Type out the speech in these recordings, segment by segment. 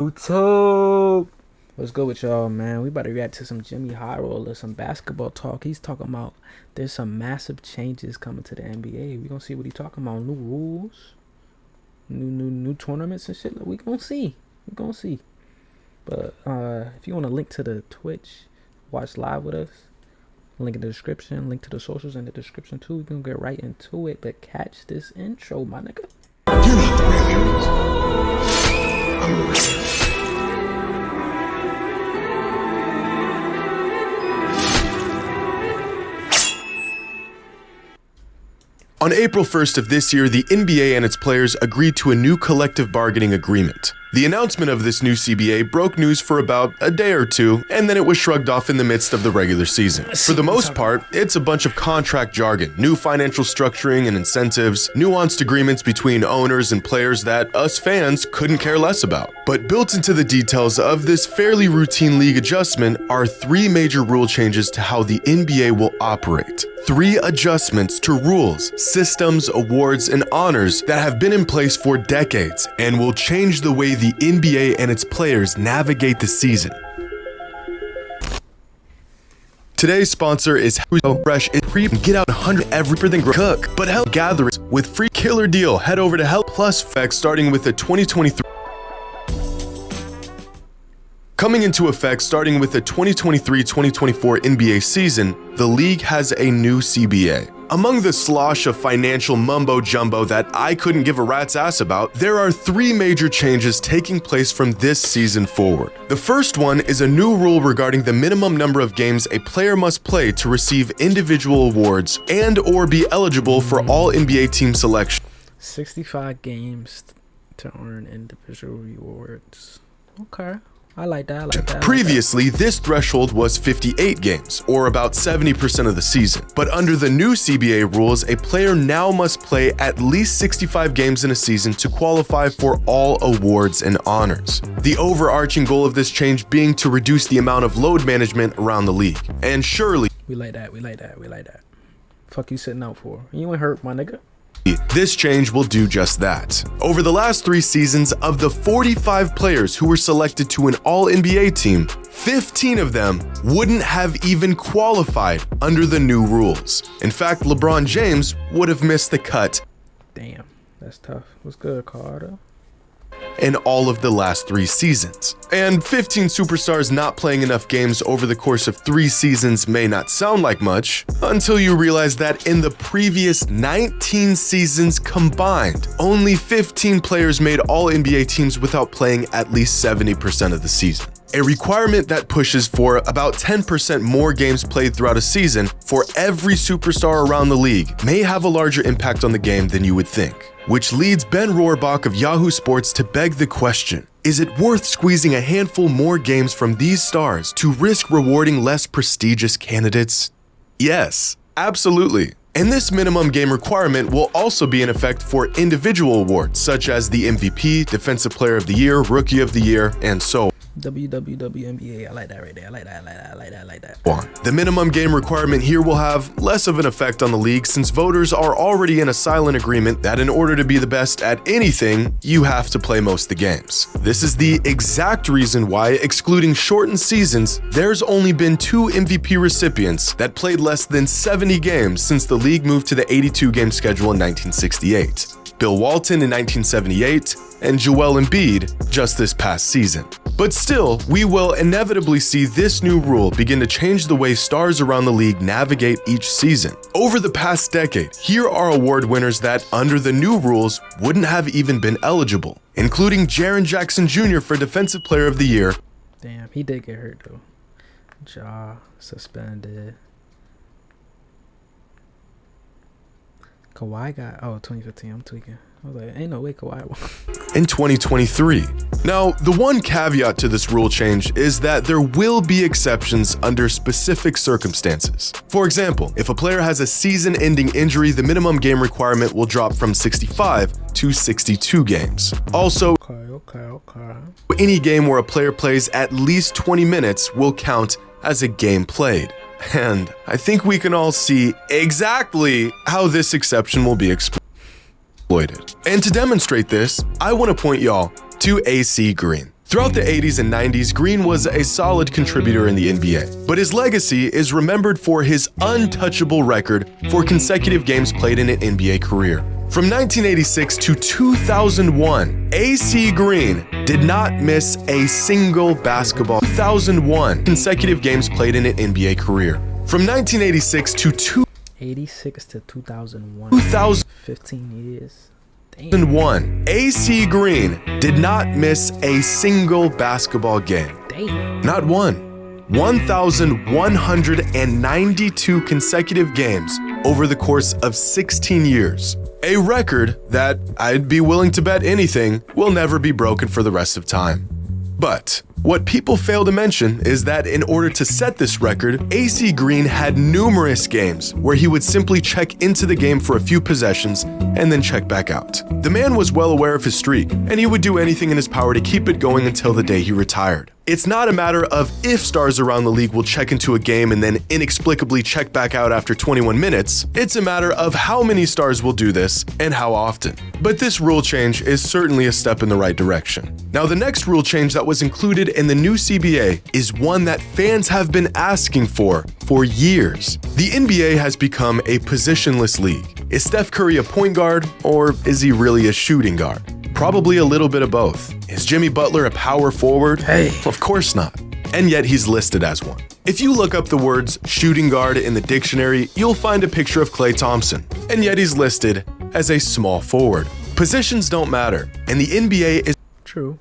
What's up? What's good with y'all, man? We about to react to some Jimmy Hyrule or some basketball talk. He's talking about there's some massive changes coming to the NBA. We gonna see what he talking about. New rules, new tournaments and shit. We gonna see. We gonna see. But if you want to link to the Twitch, watch live with us. Link in the description. Link to the socials in the description too. We gonna get right into it. But catch this intro, my nigga. You're not the man I'm the man. On April 1st of this year, the NBA and its players agreed to a new collective bargaining agreement. The announcement of this new CBA broke news for about a day or two, and then it was shrugged off in the midst of the regular season. For the most part, it's a bunch of contract jargon, new financial structuring and incentives, nuanced agreements between owners and players that us fans couldn't care less about. But built into the details of this fairly routine league adjustment are three major rule changes to how the NBA will operate. Three adjustments to rules, systems, awards, and honors that have been in place for decades and will change the way the NBA and its players navigate the season. Today's sponsor is Fresh. Get out 100 everything cook, but help gatherings with free killer deal. Head over to Help Plus Effect starting with the 2023. Coming into effect starting with the 2023-2024 NBA season, the league has a new CBA. Among the slosh of financial mumbo-jumbo that I couldn't give a rat's ass about, there are three major changes taking place from this season forward. The first one is a new rule regarding the minimum number of games a player must play to receive individual awards and or be eligible for all NBA team selection. 65 games to earn individual rewards. Okay. I like that. Previously, this threshold was 58 games, or about 70% of the season. But under the new CBA rules, a player now must play at least 65 games in a season to qualify for all awards and honors. The overarching goal of this change being to reduce the amount of load management around the league. And surely, we like that. Fuck you sitting out for? You ain't hurt, my nigga. This change will do just that. Over the last 3 seasons, of the 45 players who were selected to an all-NBA team, 15 of them wouldn't have even qualified under the new rules. In fact, LeBron James would have missed the cut. Damn, that's tough. What's good, Carter? In all of the last 3 seasons. And 15 superstars not playing enough games over the course of 3 seasons may not sound like much, until you realize that in the previous 19 seasons combined, only 15 players made all NBA teams without playing at least 70% of the season. A requirement that pushes for about 10% more games played throughout a season for every superstar around the league may have a larger impact on the game than you would think. Which leads Ben Rohrbach of Yahoo Sports to beg the question, is it worth squeezing a handful more games from these stars to risk rewarding less prestigious candidates? Yes, absolutely. And this minimum game requirement will also be in effect for individual awards, such as the MVP, Defensive Player of the Year, Rookie of the Year, and so on. WWWNBA. I like that right there. I like that. The minimum game requirement here will have less of an effect on the league since voters are already in a silent agreement that in order to be the best at anything, you have to play most of the games. This is the exact reason why, excluding shortened seasons, there's only been 2 MVP recipients that played less than 70 games since the league moved to the 82-game schedule in 1968. Bill Walton in 1978, and Joel Embiid just this past season. But still, we will inevitably see this new rule begin to change the way stars around the league navigate each season. Over the past decade, here are award winners that, under the new rules, wouldn't have even been eligible, including Jaren Jackson Jr. for Defensive Player of the Year. Damn, he did get hurt though. Ja suspended. Kawhi got 2015. I'm tweaking. I was like, ain't no way Kawhi won. In 2023. Now, the one caveat to this rule change is that there will be exceptions under specific circumstances. For example, if a player has a season-ending injury, the minimum game requirement will drop from 65 to 62 games. Also, Okay. any game where a player plays at least 20 minutes will count as a game played. And I think we can all see exactly how this exception will be exploited. And to demonstrate this, I want to point y'all to AC Green. Throughout the 80s and 90s, Green was a solid contributor in the NBA, but his legacy is remembered for his untouchable record for consecutive games played in an NBA career. From 1986 to 2001, AC Green did not miss a single basketball. 2001 consecutive games played in an NBA career. From 1986 to 86 to 2001. 15 years. 2001, AC Green did not miss a single basketball game. Damn. Not one. 1,192 consecutive games over the course of 16 years. A record that I'd be willing to bet anything will never be broken for the rest of time. But what people fail to mention is that in order to set this record, AC Green had numerous games where he would simply check into the game for a few possessions and then check back out. The man was well aware of his streak, and he would do anything in his power to keep it going until the day he retired. It's not a matter of if stars around the league will check into a game and then inexplicably check back out after 21 minutes. It's a matter of how many stars will do this and how often. But this rule change is certainly a step in the right direction. Now, the next rule change that was included in the new CBA is one that fans have been asking for years. The NBA has become a positionless league. Is Steph Curry a point guard, or is he really a shooting guard? Probably a little bit of both. Is Jimmy Butler a power forward? Hey. Of course not. And yet he's listed as one. If you look up the words shooting guard in the dictionary, you'll find a picture of Klay Thompson. And yet he's listed as a small forward. Positions don't matter, and the NBA is True.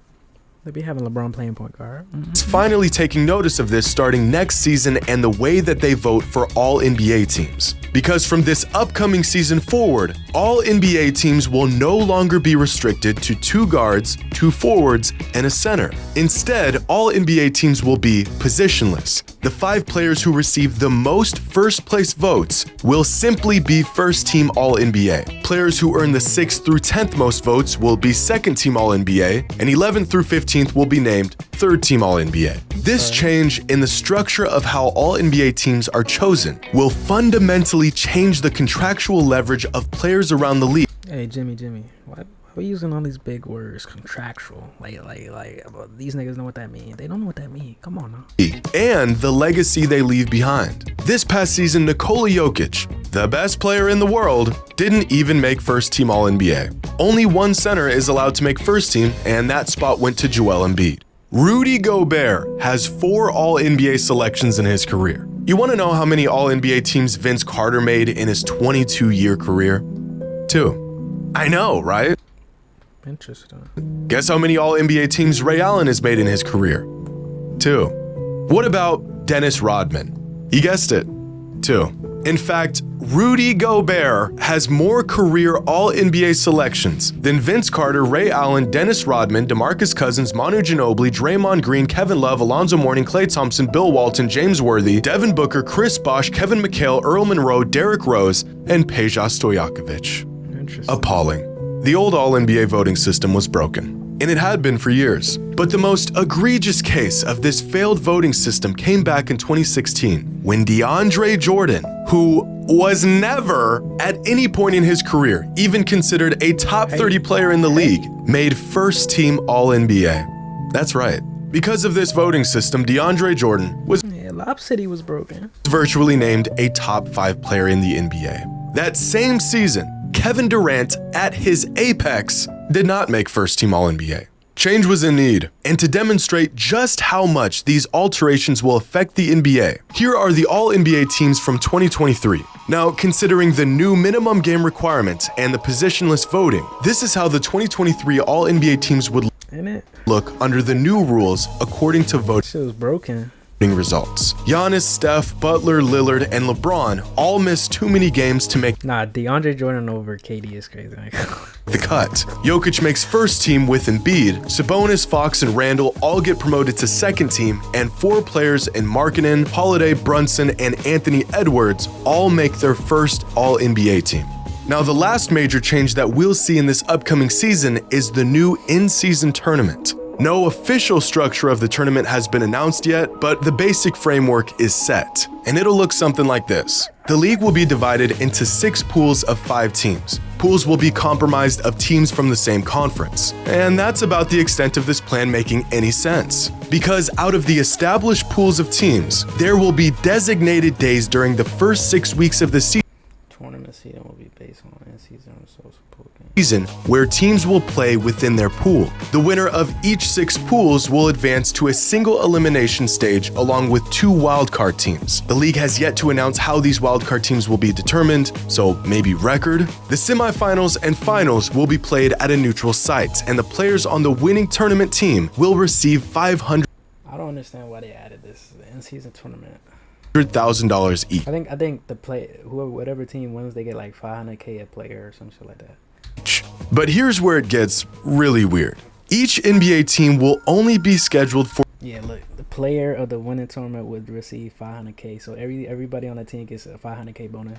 They be having LeBron playing point guard. finally taking notice of this starting next season and the way that they vote for all NBA teams. Because from this upcoming season forward, all NBA teams will no longer be restricted to 2 guards, 2 forwards, and a center. Instead, all NBA teams will be positionless. The 5 players who receive the most first-place votes will simply be first-team All-NBA. Players who earn the 6th through 10th most votes will be second-team All-NBA, and 11th through 15th will be named third-team All-NBA. This change in the structure of how All-NBA teams are chosen will fundamentally change the contractual leverage of players around the league. Hey, Jimmy, why we using all these big words? Contractual. Like, these niggas know what that means. They don't know what that means. Come on now. And the legacy they leave behind. This past season, Nikola Jokic, the best player in the world, didn't even make first team All-NBA. Only one center is allowed to make first team, and that spot went to Joel Embiid. Rudy Gobert has 4 All-NBA selections in his career. You want to know how many All-NBA teams Vince Carter made in his 22-year career? 2. I know, right? Interesting. Guess how many All-NBA teams Ray Allen has made in his career? 2. What about Dennis Rodman? You guessed it. 2. In fact, Rudy Gobert has more career All-NBA selections than Vince Carter, Ray Allen, Dennis Rodman, DeMarcus Cousins, Manu Ginobili, Draymond Green, Kevin Love, Alonzo Mourning, Klay Thompson, Bill Walton, James Worthy, Devin Booker, Chris Bosh, Kevin McHale, Earl Monroe, Derrick Rose, and Peja Stojakovic. Interesting. Appalling. The old All-NBA voting system was broken, and it had been for years. But the most egregious case of this failed voting system came back in 2016 when DeAndre Jordan, who was never at any point in his career even considered a top 30 player in the league, made first team All-NBA. That's right. Because of this voting system, DeAndre Jordan was Lob City was broken. virtually named a top 5 player in the NBA. That same season, Kevin Durant, at his apex, did not make first-team All-NBA. Change was in need, and to demonstrate just how much these alterations will affect the NBA, here are the All-NBA teams from 2023. Now, considering the new minimum game requirement and the positionless voting, this is how the 2023 All-NBA teams would Ain't it? look under the new rules according to voting Shit was broken. results. Giannis, Steph, Butler, Lillard, and LeBron all missed too many games to make Nah, DeAndre Jordan over KD is crazy. the cut. Jokic makes first team with Embiid. Sabonis, Fox, and Randall all get promoted to second team, and 4 players in Markkanen, Holiday, Brunson, and Anthony Edwards all make their first All-NBA team. Now, the last major change that we'll see in this upcoming season is the new in-season tournament. No official structure of the tournament has been announced yet, but the basic framework is set, and it'll look something like this. The league will be divided into 6 pools of 5 teams. Pools will be comprised of teams from the same conference. And that's about the extent of this plan making any sense. Because out of the established pools of teams, there will be designated days during the first 6 weeks of the Tournament season will be based on in-season results of pool games. Season where teams will play within their pool. The winner of each 6 pools will advance to a single elimination stage along with 2 wildcard teams. The league has yet to announce how these wildcard teams will be determined, so maybe record. The semifinals and finals will be played at a neutral site, and the players on the winning tournament team will receive $500,000 I don't understand why they added this in-season tournament. each. I think whatever team wins, they get like $500K a player or some shit like that. But here's where it gets really weird. Each NBA team will only be scheduled for Yeah, look, the player of the winning tournament would receive $500K. So everybody on the team gets a $500K bonus.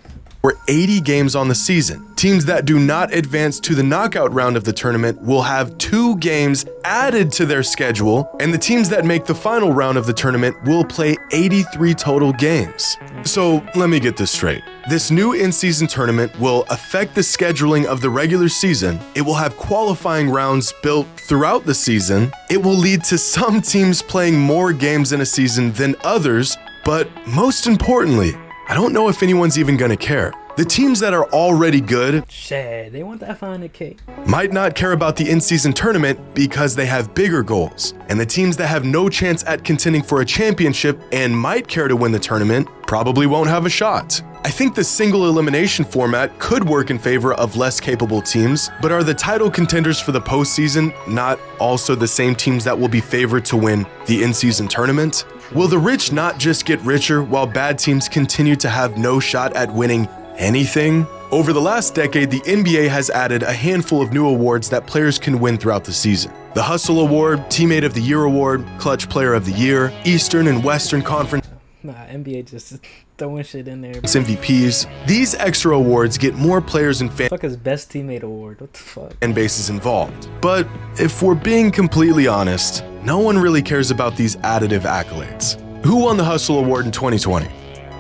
80 games on the season. Teams that do not advance to the knockout round of the tournament will have 2 games added to their schedule, and the teams that make the final round of the tournament will play 83 total games. So let me get this straight. This new in-season tournament will affect the scheduling of the regular season. It will have qualifying rounds built throughout the season. It will lead to some teams playing more games in a season than others, but most importantly, I don't know if anyone's even gonna care. The teams that are already good Shit, they want that $500K. might not care about the in-season tournament because they have bigger goals. And the teams that have no chance at contending for a championship and might care to win the tournament probably won't have a shot. I think the single elimination format could work in favor of less capable teams, but are the title contenders for the postseason not also the same teams that will be favored to win the in-season tournament? Will the rich not just get richer while bad teams continue to have no shot at winning anything? Over the last decade, the NBA has added a handful of new awards that players can win throughout the season. The Hustle Award, Teammate of the Year Award, Clutch Player of the Year, Eastern and Western Conference Nah, NBA just throwing shit in there. MVPs. These extra awards get more players and fan Fuck his best teammate award. What the fuck? bases involved. But if we're being completely honest, no one really cares about these additive accolades. Who won the Hustle Award in 2020?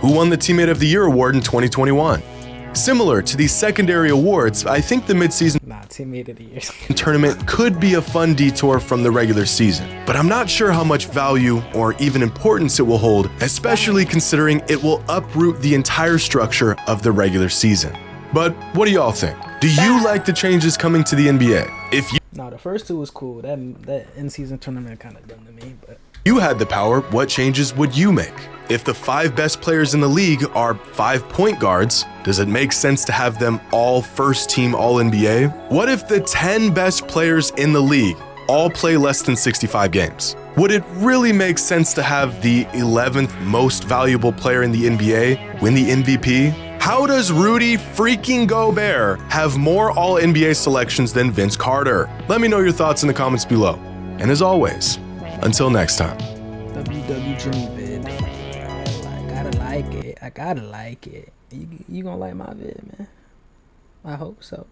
Who won the Teammate of the Year Award in 2021? Similar to these secondary awards, I think the midseason Nah, teammate of the year. tournament could be a fun detour from the regular season, but I'm not sure how much value or even importance it will hold, especially considering it will uproot the entire structure of the regular season. But what do y'all think? Do you like the changes coming to the NBA? If Nah, the first 2 was cool. That in-season tournament kind of done to me, but you had the power, what changes would you make? If the 5 best players in the league are 5 point guards, does it make sense to have them all first team All-NBA? What if the 10 best players in the league all play less than 65 games? Would it really make sense to have the 11th most valuable player in the NBA win the MVP? How does Rudy freaking Gobert have more All-NBA selections than Vince Carter? Let me know your thoughts in the comments below. And as always, until next time. WW Jimmy vid. I gotta like it. You gonna like my vid, man? I hope so.